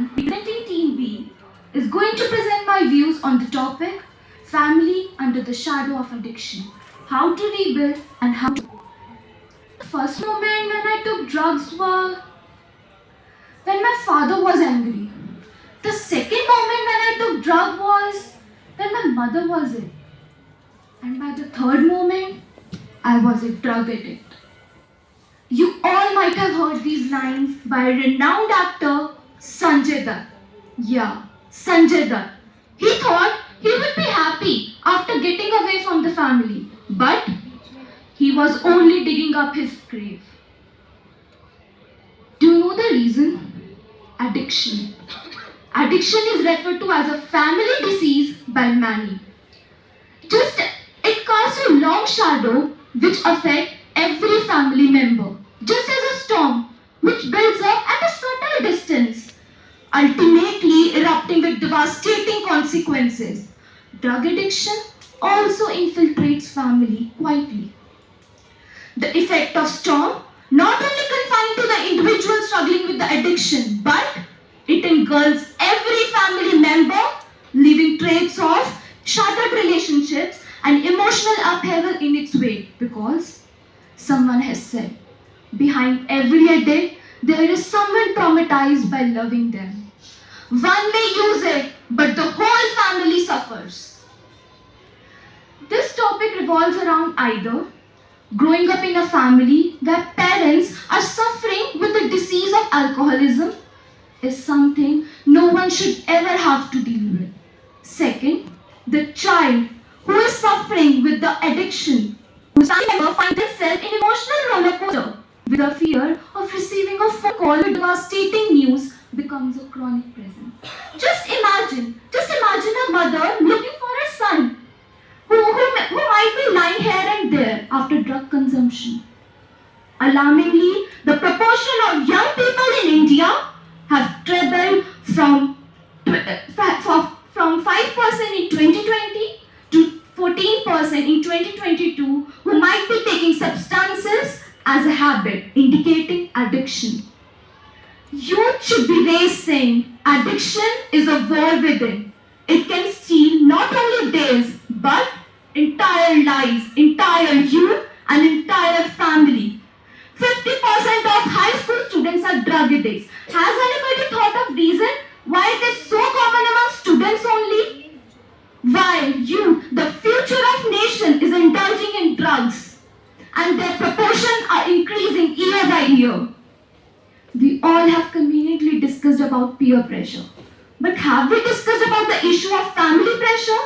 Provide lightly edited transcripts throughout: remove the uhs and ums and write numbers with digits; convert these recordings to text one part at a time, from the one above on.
Presenting Team B is going to present my views on the topic Family Under the Shadow of Addiction. How to rebuild and how to. The first moment when I took drugs was when my father was angry. The second moment when I took drug was when my mother was ill. And by the third moment, I was a drug addict. You all might have heard these lines by renowned actor Sanjay Dutt. Yeah, Sanjay Dutt. He thought he would be happy after getting away from the family, but he was only digging up his grave. Do you know the reason? Addiction. Addiction is referred to as a family disease by many. Just it casts a long shadow which affects every family member, just as a storm which builds up at a certain distance, ultimately erupting with devastating consequences. Drug addiction also infiltrates family quietly. The effect of storm not only confined to the individual struggling with the addiction, but it engulfs every family member, leaving traits of shattered relationships and emotional upheaval in its wake, because someone has said, behind every addict, there is someone traumatized by loving them. One may use it, but the whole family suffers. This topic revolves around either growing up in a family where parents are suffering with the disease of alcoholism is something no one should ever have to deal with. Second, the child who is suffering with the addiction, whose family member finds themselves in emotional roller coaster with the fear of receiving a phone call with devastating news becomes a chronic presence. Just imagine a mother looking for her son who might be lying here and there after drug consumption. Alarmingly, the proportion of young people in India have trebled from 5% in 2020 to 14% in 2022 who might be taking substances as a habit, indicating addiction. Youth should be raised saying addiction is a war within. It can steal not only days but entire lives, entire youth, and entire family. 50% of high school students are drug addicts. Has anybody thought of reason why it is so common among students only? Why youth, the future of nation, is indulging in drugs, and their proportion are increasing year by year. We all have conveniently discussed about peer pressure. But have we discussed about the issue of family pressure?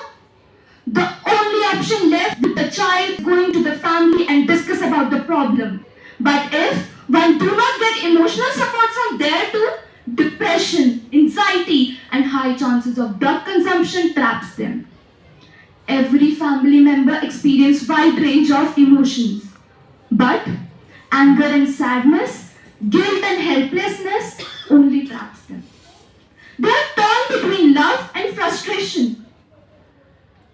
The only option left is the child going to the family and discuss about the problem. But if one do not get emotional support from there too, depression, anxiety, and high chances of drug consumption traps them. Every family member experiences wide range of emotions, but anger and sadness, guilt and helplessness only traps them. They are torn between love and frustration.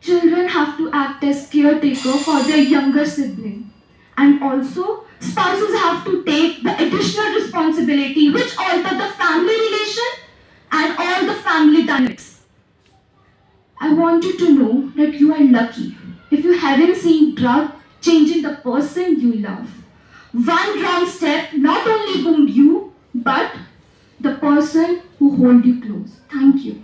Children have to act as caretaker for their younger sibling, and also spouses have to take the additional responsibility which alter the family relation and all the family dynamics. I want you to know that you are lucky if you haven't seen drug changing the person you love. One wrong step not only wound you, but the person who hold you close. Thank you.